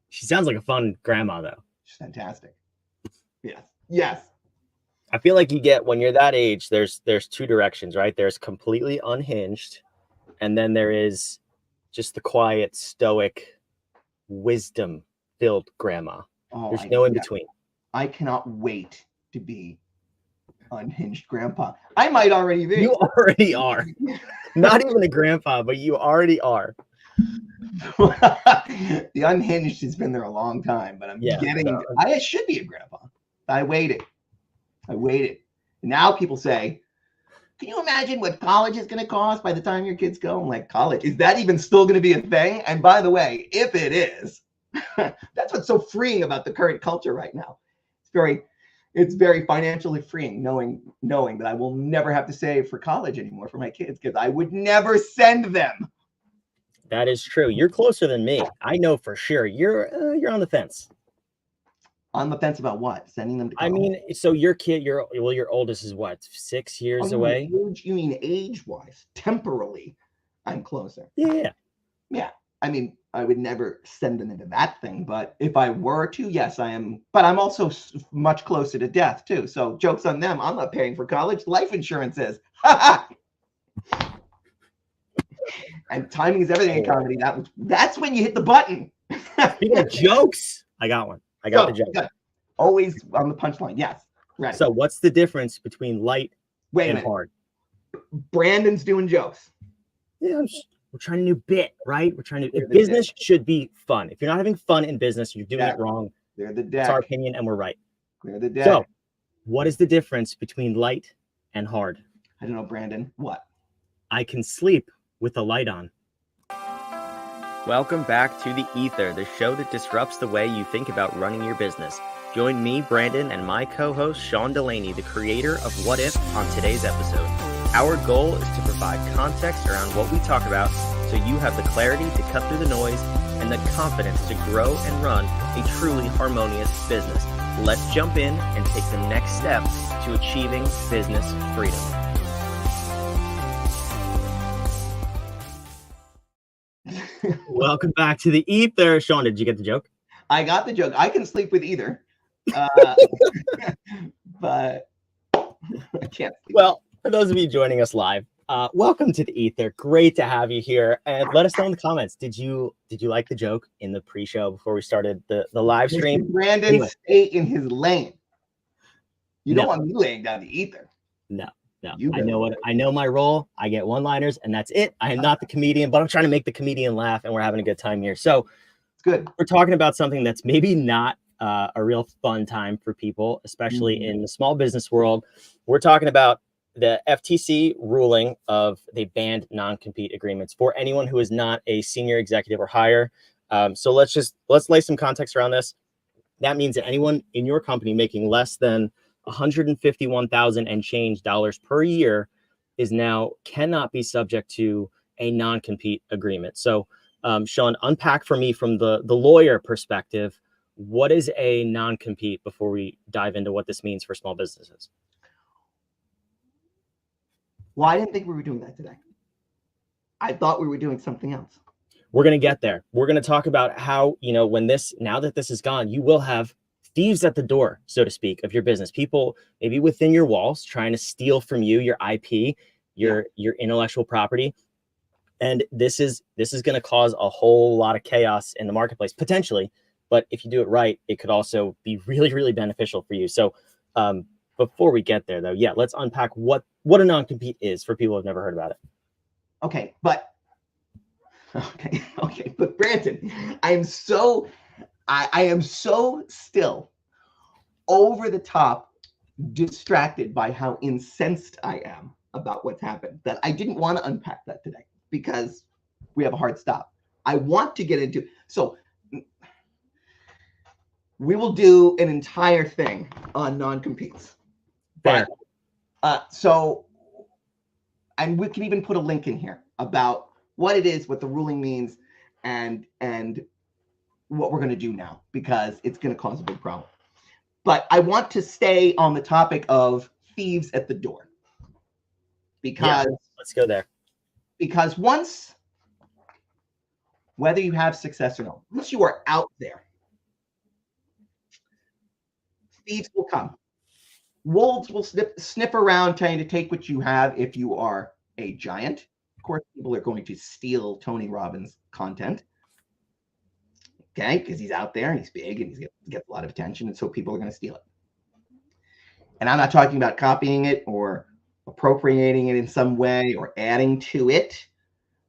She sounds like a fun grandma, though. She's fantastic. Yes. I feel like you get, when you're that age, there's two directions, right? There's completely unhinged, and then there is just the quiet, stoic, wisdom-filled grandma. There's no in between. I cannot wait to be unhinged grandpa. I might already be. You already are. Not even a grandpa, but you already are. The unhinged has been there a long time, but I should be a grandpa. I waited. Now people say, can you imagine what college is going to cost by the time your kids go? I'm like, college, is that even still going to be a thing? And by the way, if it is, that's what's so freeing about the current culture right now. It's very financially freeing, knowing that I will never have to save for college anymore for my kids, because I would never send them. That is true. You're closer than me. I know for sure. You're on the fence. On the fence about what? Sending them to college? I mean, so your kid, your oldest is what, 6 years away? You mean age-wise? Temporally, I'm closer. Yeah. I mean, I would never send them into that thing, but if I were to, yes, I am. But I'm also much closer to death too. So joke's on them. I'm not paying for college. Life insurance is. And timing is everything in comedy. That's when you hit the button. Speaking of jokes, I got one. I got the joke. Good. Always on the punchline. Yes. Right. So what's the difference between light and hard? Brandon's doing jokes. Yeah, we're trying a new bit, right? Business should be fun. If you're not having fun in business, you're doing it wrong. Clear the deck. It's our opinion, and we're right. Clear the deck. So, what is the difference between light and hard? I don't know, Brandon. What? I can sleep with a light on. Welcome back to The Ether, the show that disrupts the way you think about running your business. Join me, Brandon, and my co-host, Sean Delaney, the creator of What If, on today's episode. Our goal is to provide context around what we talk about so you have the clarity to cut through the noise and the confidence to grow and run a truly harmonious business. Let's jump in and take the next step to achieving business freedom. Welcome back to The Ether. Sean, did you get the joke? I got the joke. I can sleep with either. But I can't sleep. Well, for those of you joining us live, welcome to The Ether. Great to have you here. And let us know in the comments. Did you like the joke in the pre-show before we started the live stream? Brandon, stay in his lane. You don't want me laying down the ether. No. I know my role. I get one-liners, and that's it. I am not the comedian, but I'm trying to make the comedian laugh, and we're having a good time here. So it's good. We're talking about something that's maybe not a real fun time for people, especially in the small business world. We're talking about the FTC ruling of they banned non-compete agreements for anyone who is not a senior executive or higher. So let's lay some context around this. That means that anyone in your company making less than $151,000 and change dollars per year cannot be subject to a non-compete agreement. So, Sean, unpack for me from the lawyer perspective, what is a non-compete before we dive into what this means for small businesses? Well, I didn't think we were doing that today. I thought we were doing something else. We're going to get there. We're going to talk about how, now that this is gone, you will have thieves at the door, so to speak, of your business. People maybe within your walls trying to steal from you your IP, your intellectual property. And this is going to cause a whole lot of chaos in the marketplace, potentially. But if you do it right, it could also be really, really beneficial for you. So before we get there, though, let's unpack what a non-compete is for people who have never heard about it. Okay, but Brandon, I am so still over the top distracted by how incensed I am about what's happened that I didn't want to unpack that today because we have a hard stop. I want to get into, so we will do an entire thing on non-competes. Fair. And we can even put a link in here about what it is, what the ruling means, and what we're going to do now, because it's going to cause a big problem. But I want to stay on the topic of thieves at the door, because let's go there. Because once whether you have success or not, once you are out there, thieves will come. Wolves will sniff around trying to take what you have if you are a giant. Of course, people are going to steal Tony Robbins' content. Okay, because he's out there and he's big and he gets a lot of attention, and so people are going to steal it. And I'm not talking about copying it or appropriating it in some way or adding to it.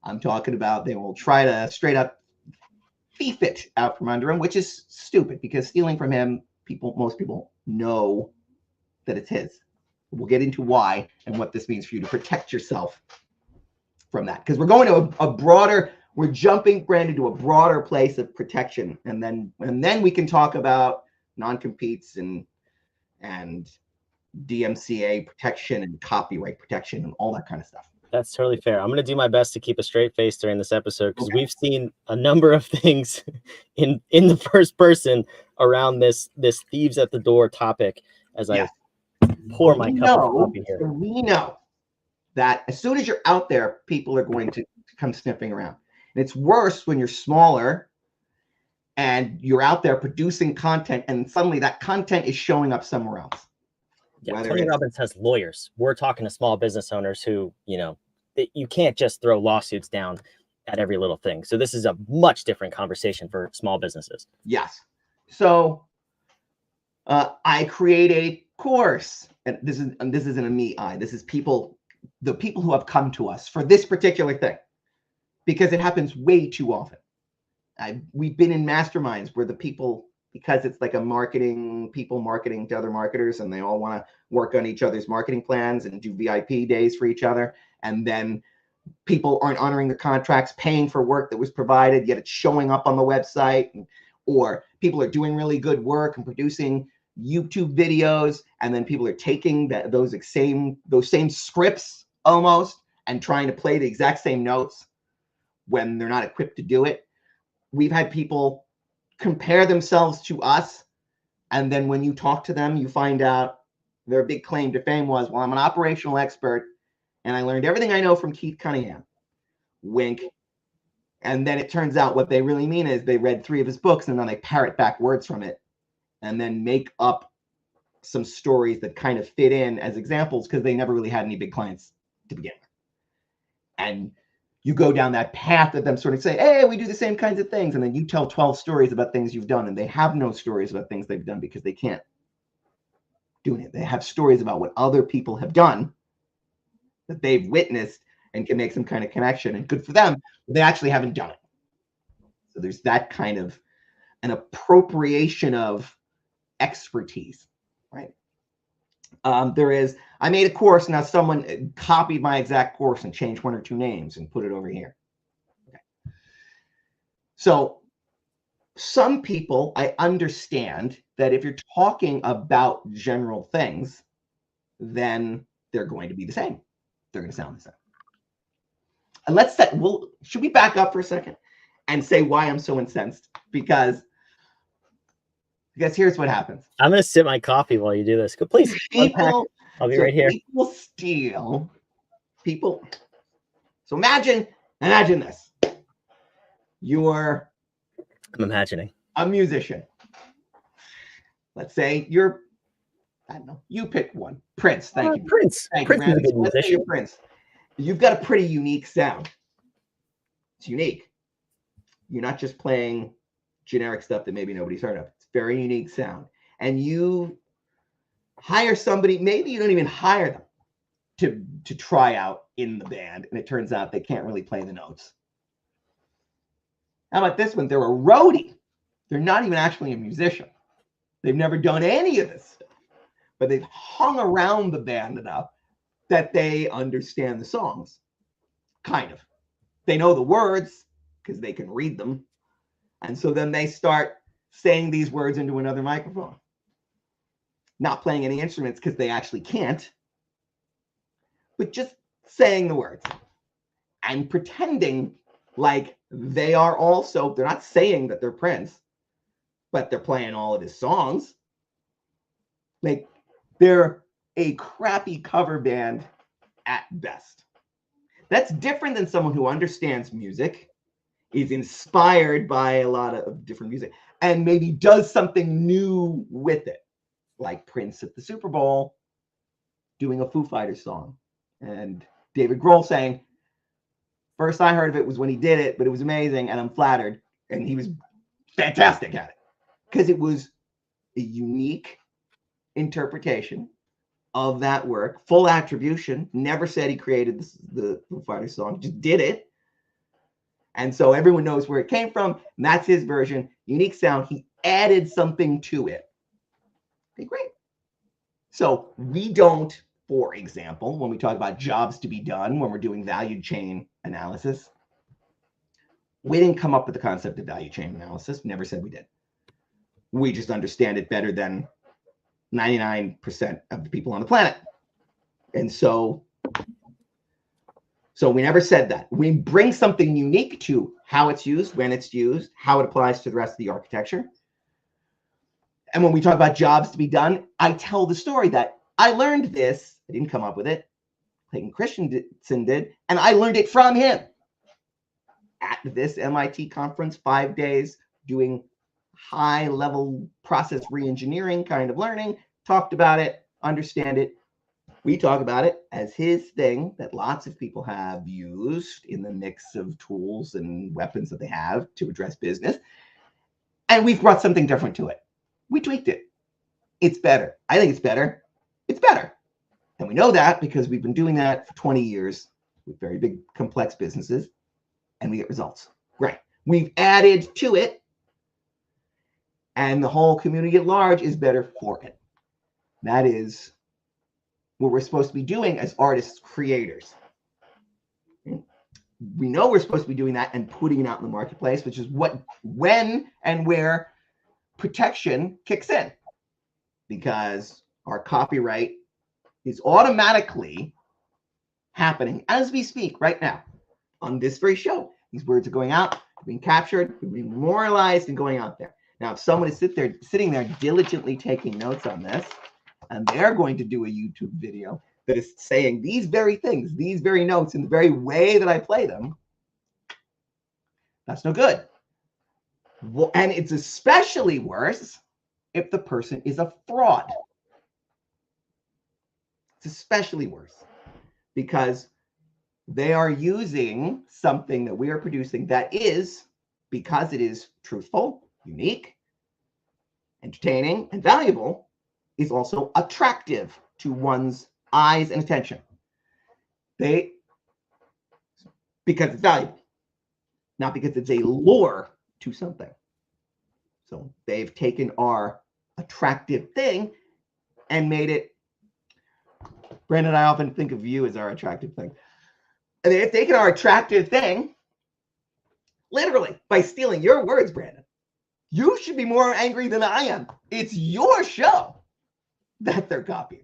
I'm talking about they will try to straight up thief it out from under him, which is stupid because stealing from him, most people know that it's his. We'll get into why and what this means for you to protect yourself from that, because we're going to a broader, we're jumping, Brandon, to a broader place of protection, and then we can talk about non-competes and DMCA protection and copyright protection and all that kind of stuff. That's totally fair. I'm going to do my best to keep a straight face during this episode because we've seen a number of things in the first person around this thieves at the door topic as I pour my cup of coffee here. We know that as soon as you're out there, people are going to come sniffing around. And it's worse when you're smaller and you're out there producing content and suddenly that content is showing up somewhere else. Yeah, Tony Robbins has lawyers. We're talking to small business owners who, you can't just throw lawsuits down at every little thing. So this is a much different conversation for small businesses. Yes. So I create a course, and this isn't a me, this is the people who have come to us for this particular thing, because it happens way too often. We've been in masterminds where the people, because it's like people marketing to other marketers, and they all want to work on each other's marketing plans and do VIP days for each other. And then people aren't honoring the contracts, paying for work that was provided, yet it's showing up on the website. Or people are doing really good work and producing YouTube videos, and then people are taking those same scripts almost and trying to play the exact same notes when they're not equipped to do it. We've had people compare themselves to us, and then when you talk to them, you find out their big claim to fame was, well, I'm an operational expert and I learned everything I know from Keith Cunningham. Wink. And then it turns out what they really mean is they read 3 of his books and then they parrot back words from it and then make up some stories that kind of fit in as examples because they never really had any big clients to begin with. And you go down that path of them sort of say, hey, we do the same kinds of things. And then you tell 12 stories about things you've done, and they have no stories about things they've done because they can't do it. They have stories about what other people have done that they've witnessed and can make some kind of connection, and good for them, but they actually haven't done it. So there's that kind of an appropriation of expertise, right? I made a course. Now someone copied my exact course and changed 1 or 2 names and put it over here. Okay. So some people, I understand that if you're talking about general things, then they're going to be the same. They're going to sound the same. And should we back up for a second and say why I'm so incensed? Because here's what happens. I'm going to sip my coffee while you do this. Go, please. I'll be right here. People steal. So imagine this. I'm imagining. A musician. Let's say I don't know, you pick one. Prince. Thank you. Prince. Thank Prince you, is a good musician. Prince. You've got a pretty unique sound. It's unique. You're not just playing generic stuff that maybe nobody's heard of. It's very unique sound. And you hire somebody, maybe you don't even hire them to try out in the band, and it turns out they can't really play the notes. How about this one? They're a roadie. They're not even actually a musician. They've never done any of this stuff, but they've hung around the band enough that they understand the songs. Kind of. They know the words because they can read them. And so then they start saying these words into another microphone. Not playing any instruments because they actually can't, but just saying the words and pretending like they are also, they're not saying that they're Prince, but they're playing all of his songs. Like they're a crappy cover band at best. That's different than someone who understands music, is inspired by a lot of different music and maybe does something new with it, like Prince at the Super Bowl doing a Foo Fighters song, and David Grohl saying, first I heard of it was when he did it, but it was amazing and I'm flattered. And he was fantastic at it because it was a unique interpretation of that work, full attribution, never said he created the Foo Fighters song, just did it. And so everyone knows where it came from, and that's his version, unique sound. He added something to it. Okay, great. So we don't, for example, when we talk about jobs to be done, when we're doing value chain analysis, we didn't come up with the concept of value chain analysis, never said we did. We just understand it better than 99% of the people on the planet. And so we never said that. We bring something unique to how it's used, when it's used, how it applies to the rest of the architecture. And when we talk about jobs to be done, I tell the story that I learned this. I didn't come up with it. Clayton Christensen did, and I learned it from him at this MIT conference, 5 days, doing high-level process re-engineering kind of learning, talked about it, understand it. We talk about it as his thing that lots of people have used in the mix of tools and weapons that they have to address business. And we've brought something different to it. We tweaked it. It's better. I think it's better. It's better. And we know that because we've been doing that for 20 years with very big, complex businesses, and we get results. Right. We've added to it, and the whole community at large is better for it. That is what we're supposed to be doing as artists, creators. We know we're supposed to be doing that and putting it out in the marketplace, which is what, when, and where protection kicks in, because our copyright is automatically happening as we speak right now on this very show. These words are going out, being captured, being memorialized, and going out there. Now, if someone is sitting there diligently taking notes on this, and they're going to do a YouTube video that is saying these very things, these very notes in the very way that I play them, that's no good. And it's especially worse if the person is a fraud. It's especially worse because they are using something that we are producing that is, because it is truthful, unique, entertaining, and valuable, is also attractive to one's eyes and attention. Because it's valuable, not because it's a lure to something. So they've taken our attractive thing and made it. Brandon, I often think of you as our attractive thing. And they've taken our attractive thing, literally, by stealing your words, Brandon. You should be more angry than I am. It's your show that they're copying.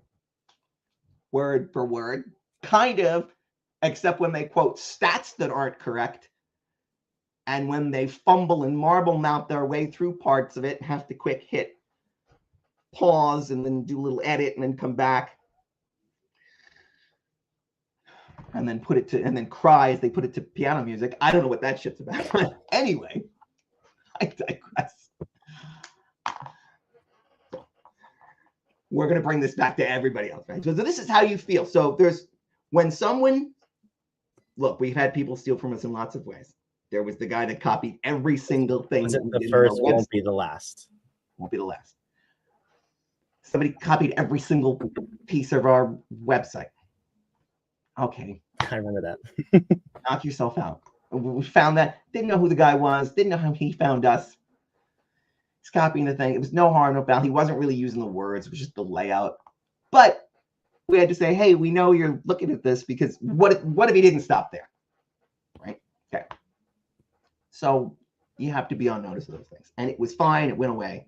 Word for word, kind of, except when they quote stats that aren't correct. And when they fumble and marble mouth their way through parts of it and have to quick hit pause and then do a little edit and then come back. And then put it to, and then cry as they put it to piano music. I don't know what that shit's about. But anyway, I digress. We're going to bring this back to everybody else, right? So this is how you feel. So there's, when someone, look, we've had people steal from us in lots of ways. There was the guy that copied every single thing. Was it the first won't be the last. Won't be the last. Somebody copied every single piece of our website. Okay. I remember that. Knock yourself out. We found that. Didn't know who the guy was. Didn't know how he found us. He's copying the thing. It was no harm, no foul. He wasn't really using the words. It was just the layout. But we had to say, hey, we know you're looking at this because what if he didn't stop there? Right? Okay. So you have to be on notice of those things. And it was fine. It went away.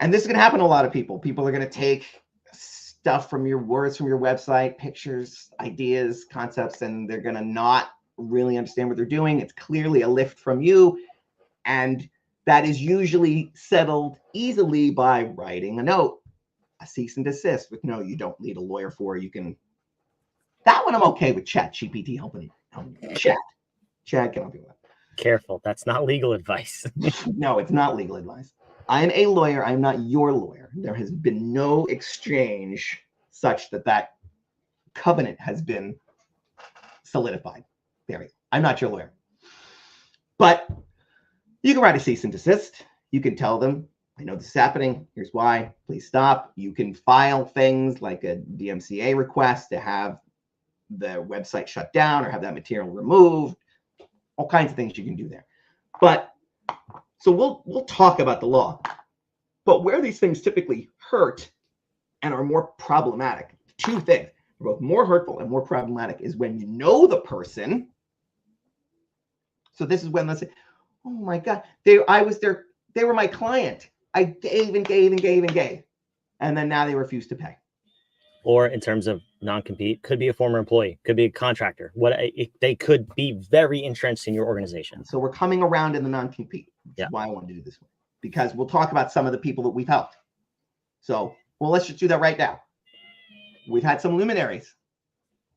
And this is going to happen to a lot of people. People are going to take stuff from your words, from your website, pictures, ideas, concepts, and they're going to not really understand what they're doing. It's clearly a lift from you. And that is usually settled easily by writing a note, a cease and desist with no, you don't need a lawyer for. You can, that one I'm okay with ChatGPT helping you. Chat Chad can help you with that. Careful. That's not legal advice. No, it's not legal advice. I am a lawyer. I'm not your lawyer. There has been no exchange such that covenant has been solidified. There we go. I'm not your lawyer. But you can write a cease and desist. You can tell them, I know this is happening. Here's why. Please stop. You can file things like a DMCA request to have the website shut down or have that material removed. All kinds of things you can do there. But so we'll talk about the law. But where these things typically hurt and are more problematic, two things, both more hurtful and more problematic, is when you know the person. So this is when, let's say, oh my God, they were my client. I gave and gave and gave and gave. And then now they refuse to pay. Or in terms of non-compete, could be a former employee, could be a contractor. They could be very entrenched in your organization. So we're coming around in the non-compete. That's why I want to do this one, because we'll talk about some of the people that we've helped. So, well, let's just do that right now. We've had some luminaries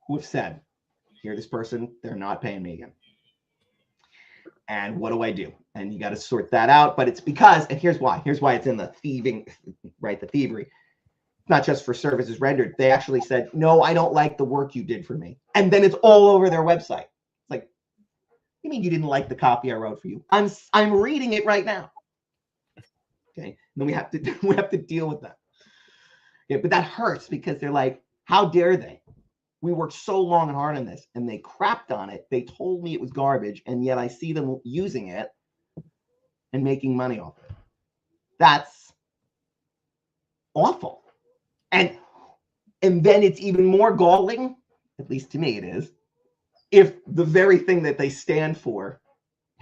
who have said, here, this person, they're not paying me again. And what do I do? And you got to sort that out. But it's because, and here's why it's in the thieving, right? The thievery. Not just for services rendered. They actually said, no, I don't like the work you did for me. And then it's all over their website. It's like, you mean you didn't like the copy I wrote for you? I'm reading it right now. Okay. And then we have to deal with that. Yeah, but that hurts because they're like, how dare they? We worked so long and hard on this and they crapped on it. They told me it was garbage, and yet I see them using it and making money off it. That's awful. And then it's even more galling, at least to me it is, if the very thing that they stand for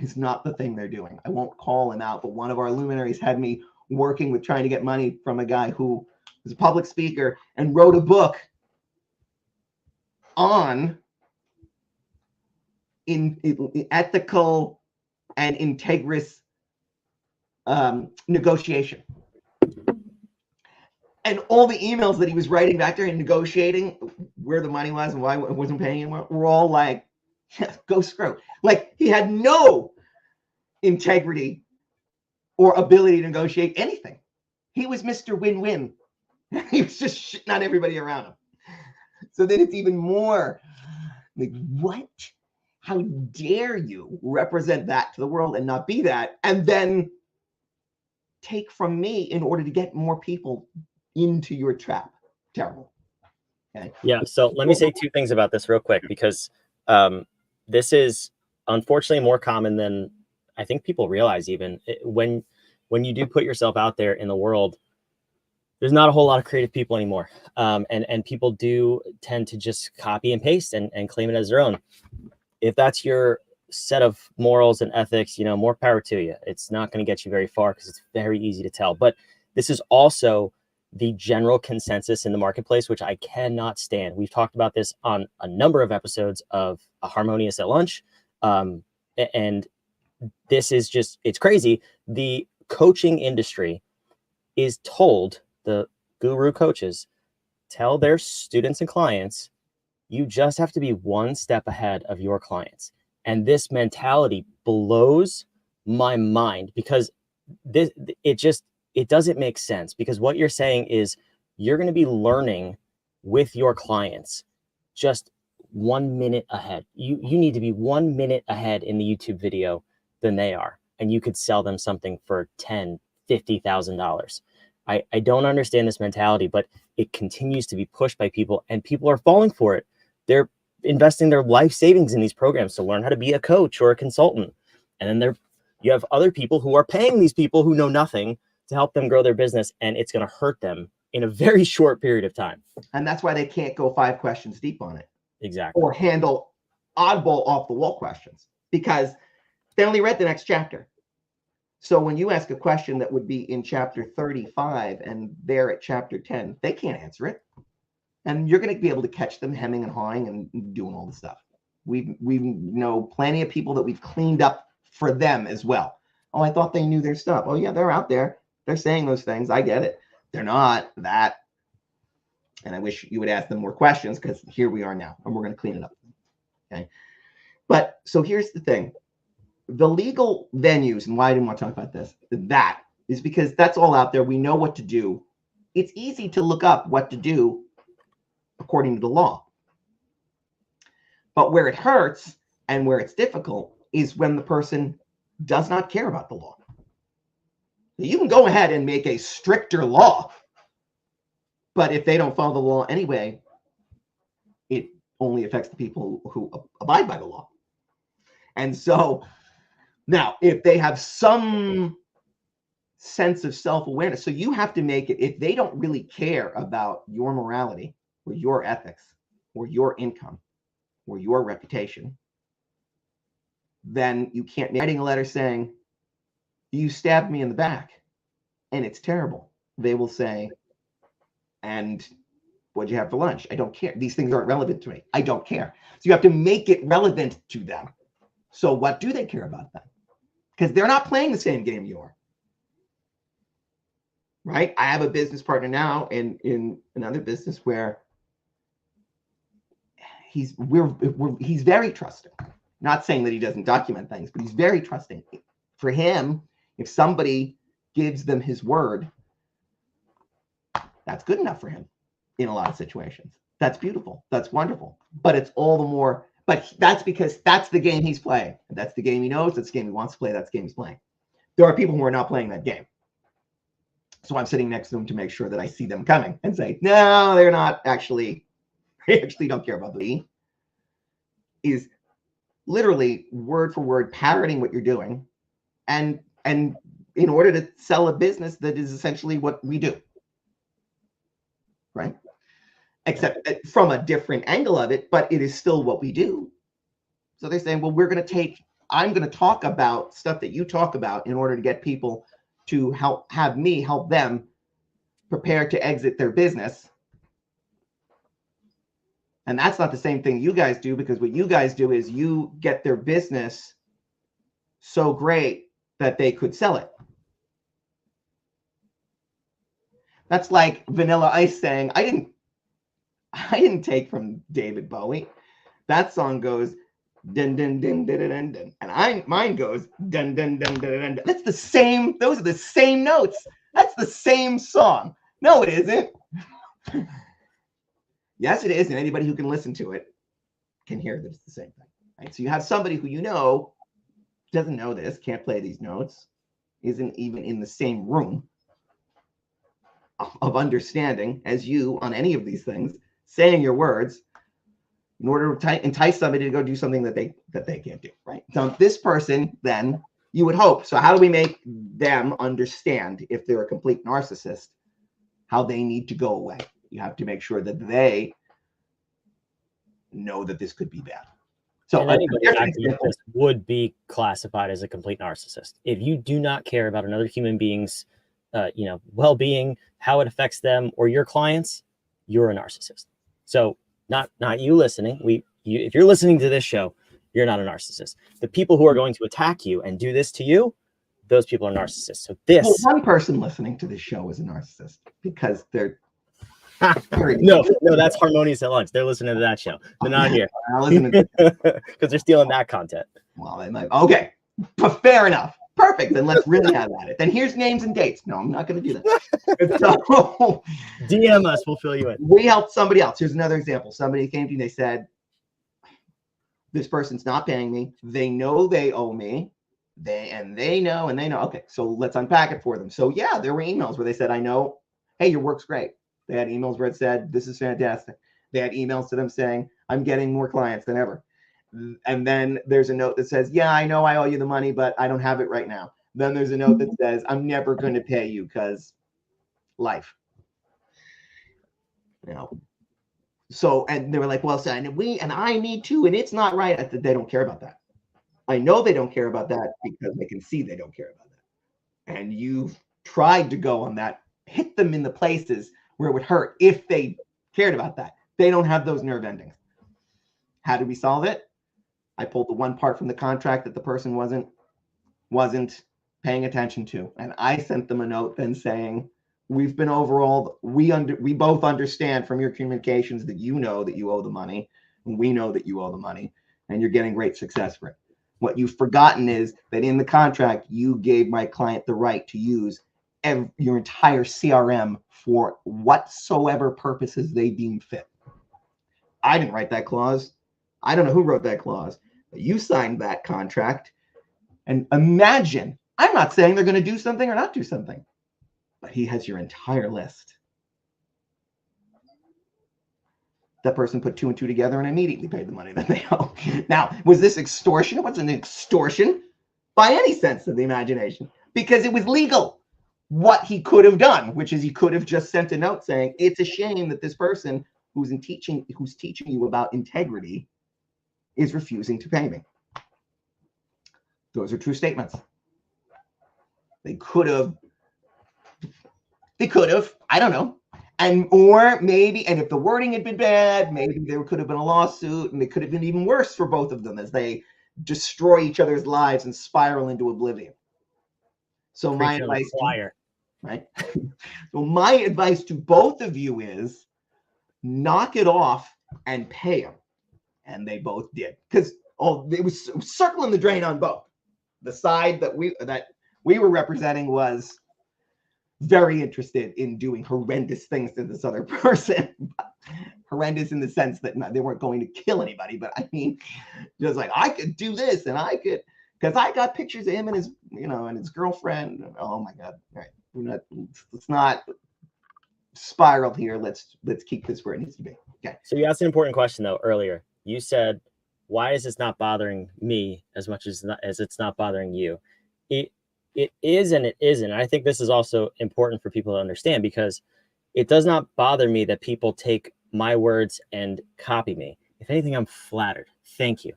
is not the thing they're doing. I won't call him out, but one of our luminaries had me working with trying to get money from a guy who was a public speaker and wrote a book on in ethical and integrous negotiation. And all the emails that he was writing back there and negotiating where the money was and why it wasn't paying him were all like, yeah, go screw. Like he had no integrity or ability to negotiate anything. He was Mr. Win-Win. He was just shitting on everybody around him. So then it's even more like, what? How dare you represent that to the world and not be that? And then take from me in order to get more people into your trap. Terrible. Okay. Yeah. So let me say two things about this real quick, because this is unfortunately more common than I think people realize. Even when you do put yourself out there in the world, there's not a whole lot of creative people anymore. And people do tend to just copy and paste and claim it as their own. If that's your set of morals and ethics, more power to you. It's not going to get you very far because it's very easy to tell. But this is also the general consensus in the marketplace, which I cannot stand. We've talked about this on a number of episodes of A Harmonious at Lunch. And this is just, it's crazy. The coaching industry is told, the guru coaches tell their students and clients, you just have to be one step ahead of your clients. And this mentality blows my mind, because it doesn't make sense, because what you're saying is you're going to be learning with your clients just 1 minute ahead. You need to be 1 minute ahead in the YouTube video than they are. And you could sell them something for $10,000, $50,000. I don't understand this mentality, but it continues to be pushed by people, and people are falling for it. They're investing their life savings in these programs to learn how to be a coach or a consultant. And then you have other people who are paying these people who know nothing to help them grow their business, and it's going to hurt them in a very short period of time. And that's why they can't go 5 questions deep on it. Exactly. Or handle oddball off the wall questions, because they only read the next chapter. So when you ask a question that would be in chapter 35 and they're at chapter 10, they can't answer it. And you're going to be able to catch them hemming and hawing and doing all the stuff. We know plenty of people that we've cleaned up for them as well. Oh, I thought they knew their stuff. Oh yeah, they're out there. They're saying those things. I get it. They're not that. And I wish you would ask them more questions, because here we are now, and we're going to clean it up. Okay. But so here's the thing. The legal venues, and why I didn't want to talk about this, that is because that's all out there. We know what to do. It's easy to look up what to do according to the law. But where it hurts and where it's difficult is when the person does not care about the law. You can go ahead and make a stricter law, but if they don't follow the law anyway, it only affects the people who abide by the law. And so now, if they have some sense of self-awareness, so you have to make it, if they don't really care about your morality or your ethics or your income or your reputation, then you can't be writing a letter saying, you stabbed me in the back and it's terrible. They will say, and what'd you have for lunch? I don't care. These things aren't relevant to me. I don't care. So you have to make it relevant to them. So what do they care about then? Because they're not playing the same game you are. Right? I have a business partner now in another business where he's very trusting. Not saying that he doesn't document things, but he's very trusting. For him, if somebody gives them his word, that's good enough for him in a lot of situations. That's beautiful. That's wonderful. But it's all the more, but that's because that's the game he's playing. That's the game he knows. That's the game he wants to play. That's the game he's playing. There are people who are not playing that game. So I'm sitting next to them to make sure that I see them coming and say, no, they're not actually, they actually don't care about the is literally word for word parroting what you're doing and in order to sell a business that is essentially what we do. Right? Except from a different angle of it, but it is still what we do. So they're saying, well, I'm going to talk about stuff that you talk about in order to get people to help them prepare to exit their business. And that's not the same thing you guys do, because what you guys do is you get their business so great that they could sell it. That's like Vanilla Ice saying, I didn't take from David Bowie. That song goes dun dun dun dun dun dun, and mine goes dun dun dun dun dun. That's the same. Those are the same notes. That's the same song. No, it isn't. Yes, it is, and anybody who can listen to it can hear that it's the same thing. Right? So you have somebody who you know doesn't know this, can't play these notes, isn't even in the same room of understanding as you on any of these things, saying your words in order to entice somebody to go do something that they can't do, right? So this person, then, you would hope. So how do we make them understand, if they're a complete narcissist, how they need to go away? You have to make sure that they know that this could be bad. So anybody acting like this would be classified as a complete narcissist. If you do not care about another human being's well-being, how it affects them or your clients, you're a narcissist. So not you listening. If you're listening to this show, you're not a narcissist. The people who are going to attack you and do this to you, those people are narcissists. So one person listening to this show is a narcissist because they're no, that's Harmonious at Lunch. They're listening to that show. They're not here because they're stealing that content. Well, they might. Okay, fair enough. Perfect. Then let's really have at it. Then here's names and dates. No, I'm not going to do that. So, DM us. We'll fill you in. We helped somebody else. Here's another example. Somebody came to me. They said, this person's not paying me. They know they owe me. They know. Okay, so let's unpack it for them. So yeah, there were emails where they said, I know, hey, your work's great. They had emails where it said, this is fantastic. They had emails to them saying, I'm getting more clients than ever. And then there's a note that says, yeah, I know I owe you the money, but I don't have it right now. Then there's a note that says, I'm never going to pay you because life. So, and they were like, well, so, and I need to, and it's not right. They don't care about that. I know they don't care about that because they can see they don't care about that. And you've tried to go on that, hit them in the places where it would hurt if they cared about that. They don't have those nerve endings. How do we solve it? I pulled the one part from the contract that the person wasn't paying attention to. And I sent them a note then saying, we've been overall, we both understand from your communications that you know that you owe the money, and we know that you owe the money. and you're getting great success for it. What you've forgotten is that in the contract, you gave my client the right to use your entire CRM for whatsoever purposes they deem fit. I didn't write that clause. I don't know who wrote that clause, but you signed that contract. And imagine, I'm not saying they're going to do something or not do something, but he has your entire list. That person put 2 and 2 together and immediately paid the money that they owe. Now, was this extortion? It wasn't extortion by any sense of the imagination, because it was legal. What he could have done, which is he could have just sent a note saying, it's a shame that this person who's teaching you about integrity is refusing to pay me. Those are true statements. They could have, I don't know. Or maybe, and if the wording had been bad, maybe there could have been a lawsuit, and it could have been even worse for both of them as they destroy each other's lives and spiral into oblivion. So my advice, right? So my advice to both of you is knock it off and pay them. And they both did, because it was circling the drain on both. The side that we were representing was very interested in doing horrendous things to this other person. Horrendous in the sense that they weren't going to kill anybody, but I mean, just like, I could do this, and I could, because I got pictures of him and his, and his girlfriend. Oh my God! All right, let's not spiral here. Let's keep this where it needs to be. Okay. So you asked an important question though earlier. You said, "Why is this not bothering me as much as it's not bothering you?" It is and it isn't. I think this is also important for people to understand, because it does not bother me that people take my words and copy me. If anything, I'm flattered. Thank you.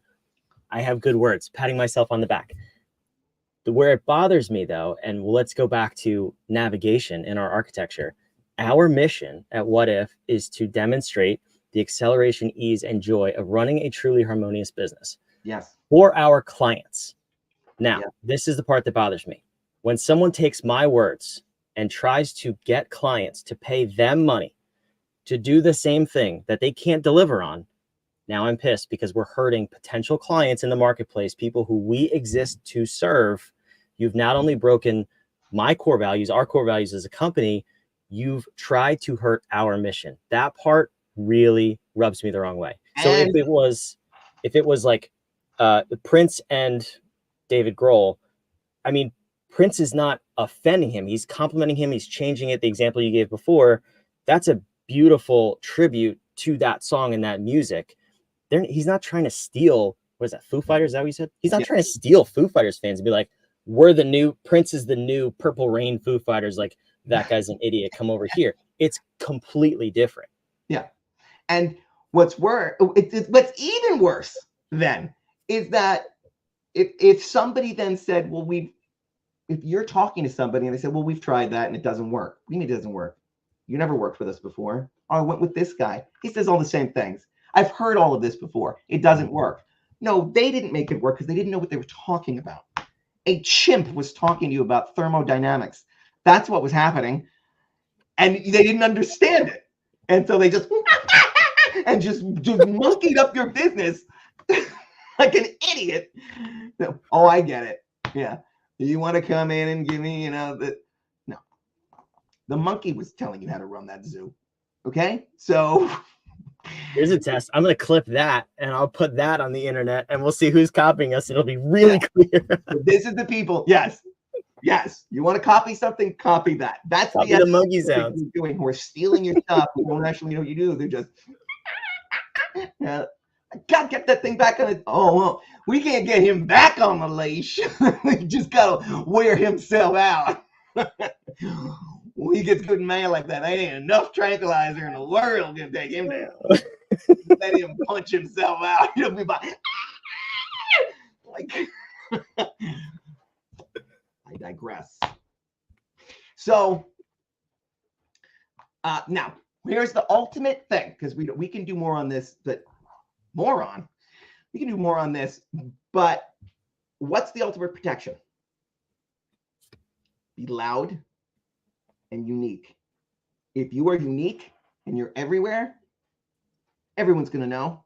I have good words, patting myself on the back. Where it bothers me though, and let's go back to navigation in our architecture. Our mission at What If is to demonstrate the acceleration, ease, and joy of running a truly harmonious business. Yes. For our clients. Now, This is the part that bothers me. When someone takes my words and tries to get clients to pay them money to do the same thing that they can't deliver on, now I'm pissed, because we're hurting potential clients in the marketplace, people who we exist to serve. You've not only broken my core values, our core values as a company, you've tried to hurt our mission. That part really rubs me the wrong way. So if it was like Prince and David Grohl, I mean, Prince is not offending him. He's complimenting him. He's changing it. The example you gave before, that's a beautiful tribute to that song and that music. He's not trying to steal, what is that, Foo Fighters? Is that what you said? He's not trying to steal Foo Fighters fans and be like, Prince is the new Purple Rain Foo Fighters. Like, that guy's an idiot. Come over here. It's completely different. Yeah. And what's even worse then is that if somebody then said, well, if you're talking to somebody and they said, well, we've tried that and it doesn't work. What do you mean it doesn't work? You never worked with us before. Oh, I went with this guy. He says all the same things. I've heard all of this before. It doesn't work. No, they didn't make it work because they didn't know what they were talking about. A chimp was talking to you about thermodynamics. That's what was happening. And they didn't understand it. And so they just and just monkeyed up your business like an idiot. Oh, I get it. Yeah. You want to come in and give me, no. The monkey was telling you how to run that zoo. Okay? So here's a test. I'm going to clip that and I'll put that on the internet and we'll see who's copying us. It'll be really clear. So this is the people. Yes. You want to copy something? Copy that. That's the monkey sounds. Doing. We're stealing your stuff. You don't actually know what you do. They're just, I gotta get that thing back on it. Oh, well, we can't get him back on the leash. We just gotta wear himself out. When he gets good and mad like that, there ain't enough tranquilizer in the world to take him down. Let him punch himself out. He'll be like, I digress. So now here's the ultimate thing, because we can do more on this, but we can do more on this, but what's the ultimate protection? Be loud and unique. If you are unique and you're everywhere, everyone's going to know.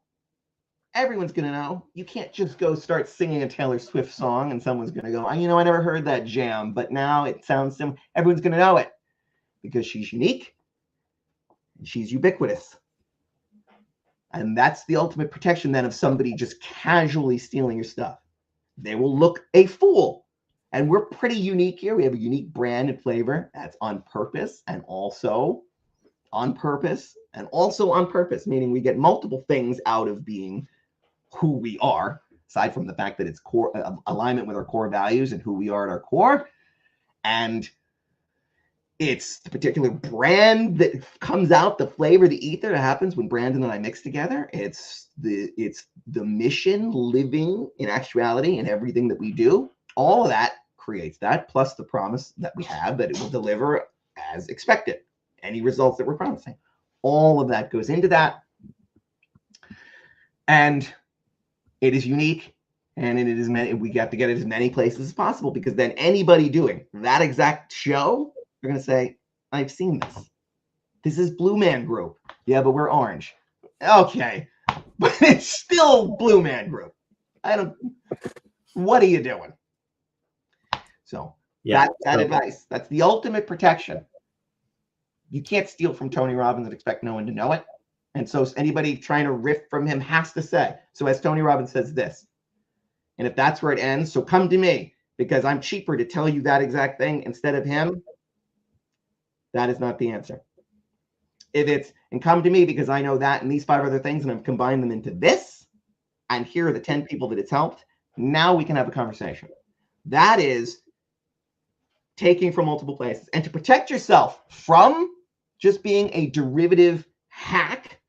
everyone's going to know. You can't just go start singing a Taylor Swift song and someone's going to go, you know, I never heard that jam, but now it sounds similar. Everyone's going to know it because she's unique and she's ubiquitous. And that's the ultimate protection then of somebody just casually stealing your stuff. They will look a fool. And we're pretty unique here. We have a unique brand and flavor that's on purpose and also on purpose and also on purpose, meaning we get multiple things out of being who we are, aside from the fact that it's core alignment with our core values and who we are at our core. And it's the particular brand that comes out, the flavor, the ether that happens when Brandon and I mix together. It's the mission living in actuality in everything that we do. All of that creates that, plus the promise that we have that it will deliver as expected. Any results that we're promising. All of that goes into that. And it is unique, and it is we have to get it as many places as possible, because then anybody doing that exact show, they're going to say, I've seen this. This is Blue Man Group. Yeah, but we're orange. Okay. But it's still Blue Man Group. What are you doing? So that advice, that's the ultimate protection. You can't steal from Tony Robbins and expect no one to know it. And so anybody trying to riff from him has to say, so as Tony Robbins says this, and if that's where it ends, so come to me because I'm cheaper to tell you that exact thing instead of him, that is not the answer. If it's, and come to me because I know that and these 5 other things and I've combined them into this, and here are the 10 people that it's helped, now we can have a conversation. That is taking from multiple places. And to protect yourself from just being a derivative hack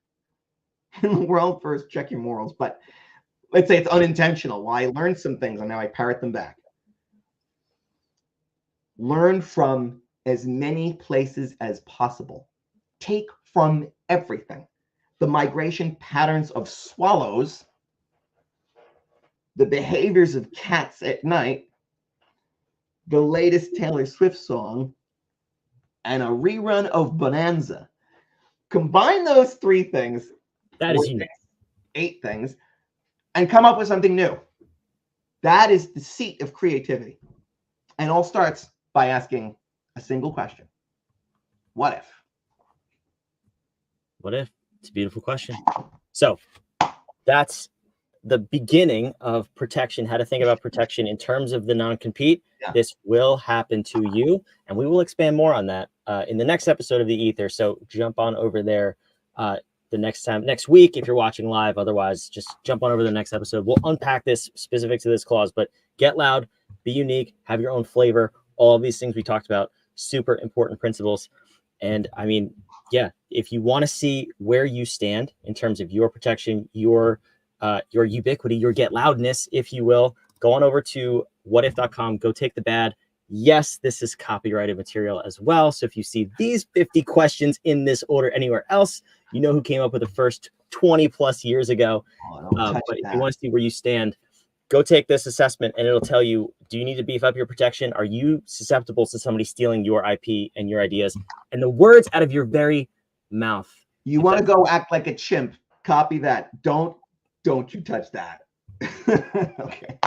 in the world, first check your morals, but let's say it's unintentional. Well, I learned some things and now I parrot them back. Learn from as many places as possible. Take from everything. The migration patterns of swallows, the behaviors of cats at night, the latest Taylor Swift song, and a rerun of Bonanza. Combine those 3 things. That is unique. 8 things, and come up with something new. That is the seat of creativity. And all starts by asking a single question. What if? What if? It's a beautiful question. So that's the beginning of protection, how to think about protection in terms of the non-compete. Yeah. This will happen to you, and we will expand more on that in the next episode of the Ether. So jump on over there the next week if you're watching live. Otherwise, just jump on over the next episode. We'll unpack this specific to this clause, but get loud, be unique, have your own flavor. All of these things we talked about, super important principles. And I mean, yeah, if you want to see where you stand in terms of your protection, your ubiquity, your get loudness, if you will, go on over to whatif.com, go take the bad. Yes, this is copyrighted material as well. So if you see these 50 questions in this order anywhere else, you know who came up with the first 20 plus years ago. But if you want to see where you stand, go take this assessment and it'll tell you, do you need to beef up your protection? Are you susceptible to somebody stealing your IP and your ideas and the words out of your very mouth? You want to go act like a chimp, copy that. Don't you touch that. Okay.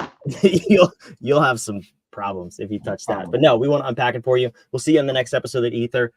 You'll have some problems if you touch that. But no, we want to unpack it for you. We'll see you on the next episode of Ether.